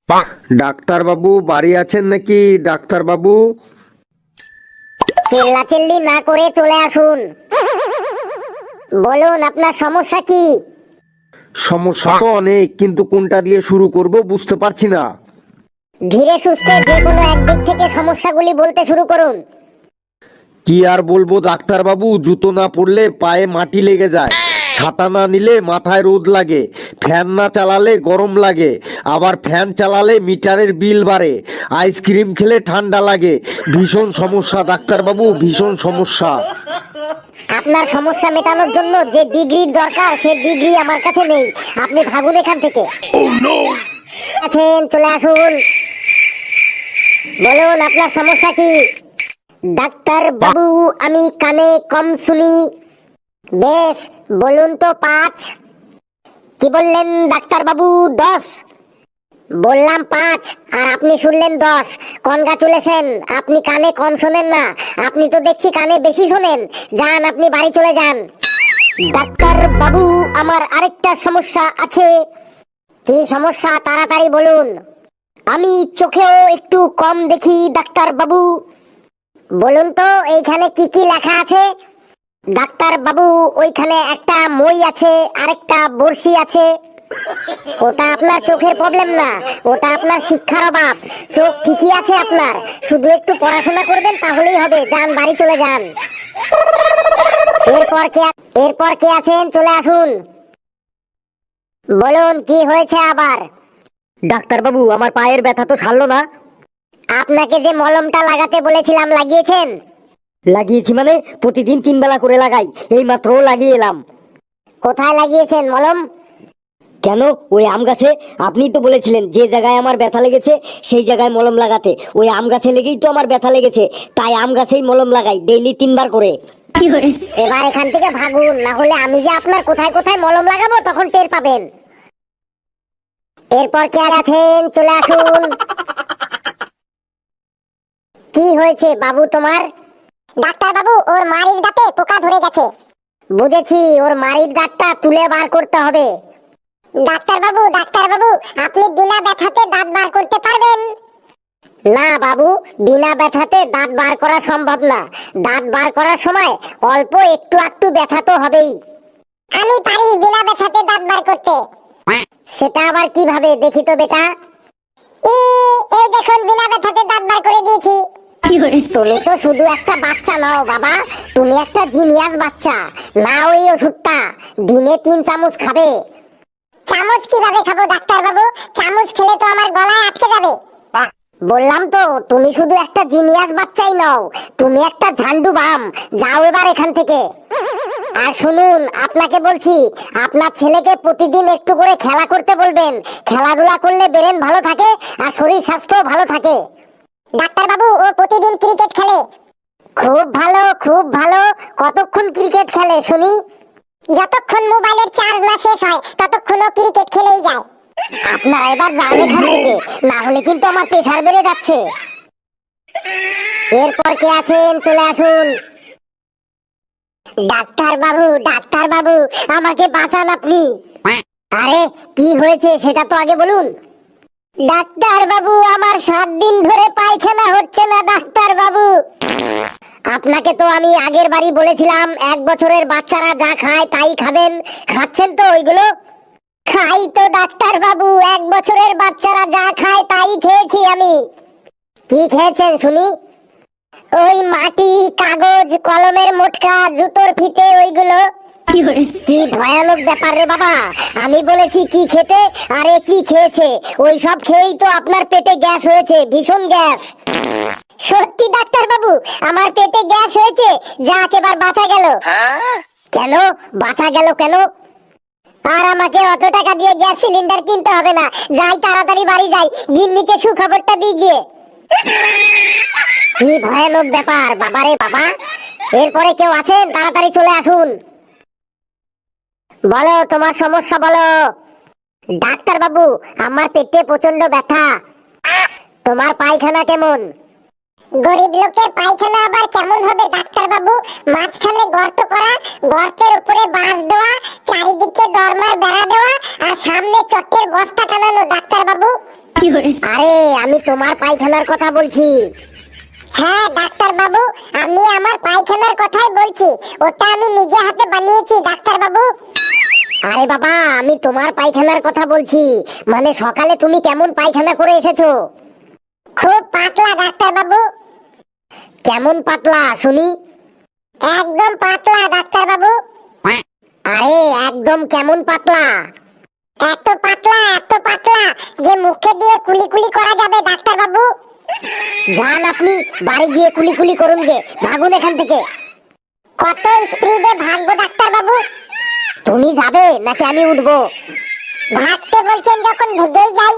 Doctor বাবু বাড়ি আছেন নাকি? ডাক্তার বাবু, চিল্লাচিল্লি না করে চলে আসুন। বলুন আপনার সমস্যা কি? সমস্যা তো অনেক, কিন্তু কোনটা দিয়ে শুরু করব বুঝতে পারছি না। ধীরে সুস্থে যে কোনো একদিক থেকে সমস্যাগুলি বলতে শুরু করুন। কি আর বলবো ডাক্তার বাবু, জুতো না পরলে পায়ে মাটি লেগে যায়, ছাতা না নিলে মাথায় রোদ লাগে, ফ্যান না চালালে গরম লাগে, আবার ফ্যান চালালে মিটারের বিল বাড়ে, আইসক্রিম খেলে ঠান্ডা লাগে। ভীষণ সমস্যা ডাক্তার বাবু, ভীষণ সমস্যা। আপনার সমস্যা মেটানোর জন্য যে ডিগ্রির দরকার সে ডিগ্রি আমার কাছে নেই। আপনি ভাগুন এখান থেকে। আছেন, চলে আসুন। বলুন আপনার সমস্যা কি? ডাক্তার বাবু আমি কানে কম শুনি। বেশ, বলুন তো 5। কি বললেন ডাক্তার বাবু? 10। বললাম 5 আর আপনি শুনলেন 10। কনগ্রাচুলেশন, আপনি কানে কম শোনেন না, আপনি তো দেখছি কানে বেশি শোনেন। যান, আপনি বাড়ি চলে যান। ডাক্তার বাবু আমার আরেকটা সমস্যা আছে। কি সমস্যা তাড়াতাড়ি বলুন। আমি চোখেও একটু কম দেখি ডাক্তার বাবু। বলুন তো এইখানে কি কি লেখা আছে? ডাক্তার বাবু ওইখানে একটা মই আছে, আরেকটা বড়শি আছে। ওটা আপনার চোখের প্রবলেম না, ওটা আপনার শিক্ষার অভাব। চোখ ঠিকই আছে আপনার, শুধু একটু পড়াশোনা করবেন তাহলেই হবে। যান, বাড়ি চলে যান। এরপর কে আছেন? চলে আসুন। বলুন কি হয়েছে আবার? ডাক্তার বাবু আমার পায়ের ব্যথা তো সারলো না। আপনাকে যে মলমটা লাগাতে বলেছিলাম লাগিয়েছেন? লাগিয়েছি মানে প্রতিদিন 3 বেলা করে লাগাই, এই মাত্র লাগিয়ে এলাম। কোথায় লাগিয়েছেন মলম? কেন? ওই আম গাছে। আপনি তো বলেছিলেন যে জায়গায় আমার ব্যথা লেগেছে সেই জায়গায় মলম লাগাতে। ওই আম গাছে লেগেই তো আমার ব্যথা লেগেছে, তাই আম গাছেই মলম লাগাই ডেইলি 3 বার করে। এবার এখান থেকে ভাগুন, না হলে আমি যে আপনার কোথায় কোথায় মলম লাগাবো তখন টের পাবেন। এরপর কে আছেন? চলে আসুন। কি হয়েছে বাবু তোমার? ডাক্তার বাবু ওর মাড়ির দাঁতে পোকা ধরে গেছে। বুঝেছি, ওর মাড়ির দাঁতটা তুলে বার করতে হবে। ডাক্তার বাবু আপনি বিনা ব্যথাতে দাঁত বার করতে পারবেন? না বাবু, বিনা ব্যথাতে দাঁত বার করা সম্ভব না। দাঁত বার করার সময় অল্প একটু একটু ব্যথা তো হবেই। আমি পারি বিনা ব্যথাতে দাঁত বার করতে। সেটা আবার কিভাবে দেখি তো বেটা? এই দেখুন, বিনা ব্যথাতে দাঁত বার করে দিয়েছি। তুমি তো শুধু একটা বাচ্চা নও বাবা, তুমি একটা জিনিয়াস বাচ্চা। না ওই ওষুধটা দিনে 3 চামচ খাবে। চামচ কিভাবে খাবো ডাক্তার বাবু? চামচ খেলে তো আমার গলায় আটকে যাবে। বললাম তো তুমি শুধু একটা জিনিয়াস বাচ্চাই নও, তুমি একটা ঝান্ডু বাম। যাও এবার এখান থেকে। আর শুনুন, আপনাকে বলছি আপনার ছেলেকে প্রতিদিন একটু করে খেলা করতে বলবেন। খেলাধুলা করলে ব্রেন ভালো থাকে আর শরীর স্বাস্থ্য ভালো থাকে। ডাক্তার বাবু ও প্রতিদিন ক্রিকেট খেলে। খুব ভালো, খুব ভালো। কতক্ষণ ক্রিকেট খেলে শুনি? যতক্ষণ মোবাইলের চার্জ না শেষ হয় ততক্ষণ ও ক্রিকেট খেলেই যায়। আপনারা এবার যান এখান থেকে, না হলে কিন্তু আমার প্রেসার বেড়ে যাচ্ছে। এরপর কে আছেন? চলে আসুন। ডাক্তার বাবু আমাকে বাঁচান আপনি। আরে কি হয়েছে সেটা তো আগে বলুন। ডাক্তার বাবু আমার 7 দিন ধরে পায়খানা হচ্ছে না ডাক্তার বাবু। আপনাকে তো আমি আগের বারই বলেছিলাম 1 বছরের বাচ্চারা যা খায় তাই খাবেন। খাচ্ছেন তো ওইগুলো? খাই তো ডাক্তার বাবু, 1 বছরের বাচ্চারা যা খায় তাই খেয়েছি আমি। কি খেয়েছেন শুনি? ওই মাটি, কাগজ, কলমের মোটকা, জুতোর ফিতে, ওইগুলো। কি ভয়ানক ব্যাপার রে বাবা! আমি বলেছি কি খেতে, আরে কি খেয়েছে? ওই সব খেয়েই তো আপনার পেটে গ্যাস হয়েছে, ভীষণ গ্যাস। সত্যি ডাক্তার বাবু আমার পেটে গ্যাস হয়েছে? যাক, এবার বাঁচা গেল। কেন বাঁচা গেল কেন? আর আমাকে অত টাকা দিয়ে গ্যাস সিলিন্ডার কিনতে হবে না। যাই তাড়াতাড়ি বাড়ি যাই, গিন্নিকে সুখবরটা দিয়ে গিয়ে। কি ভয়ানক ব্যাপার বাবারে বাবা! এরপরে কেউ আছেন? তাড়াতাড়ি চলে আসুন। বলো তোমার সমস্যা বলো। ডাক্তার বাবু আমার পেটে প্রচন্ড ব্যথা। তোমার পায়খানা কেমন? গরিব লোকের পায়খানা আবার কেমন হবে ডাক্তার বাবু? মাঝখানে গর্ত করা, গর্তের উপরে বাঁশ দেওয়া, চারিদিকে দরমার বেড়া দেওয়া, আর সামনে চটের বস্তা টানানো ডাক্তার বাবু। আরে আমি তোমার পায়খানার কথা বলছি। হ্যাঁ ডাক্তার বাবু, আমি আমার পায়খানার কথাই বলছি। ওটা আমি নিজে হাতে বানিয়েছি ডাক্তার বাবু। আরে বাবা, আমি তোমার পায়খানার কথা বলছি। মানে সকালে তুমি কেমন পায়খানা করে এসেছো? খুব পাতলা ডাক্তার বাবু। কেমন পাতলা শুনি? একদম পাতলা ডাক্তার বাবু। আরে একদম কেমন পাতলা? এত পাতলা যে মুখে দিয়ে কুলি কুলি করা যাবে ডাক্তার বাবু। যান আপনি বাড়ি গিয়ে কুলি কুলি করুন গে, ভাগুন এখান থেকে। কত স্পিডে ভাগবো ডাক্তার বাবু? তুমি যাবে নাকি আমি উঠবো? ভাগতে বলছেন যখন ভেগেই যাই।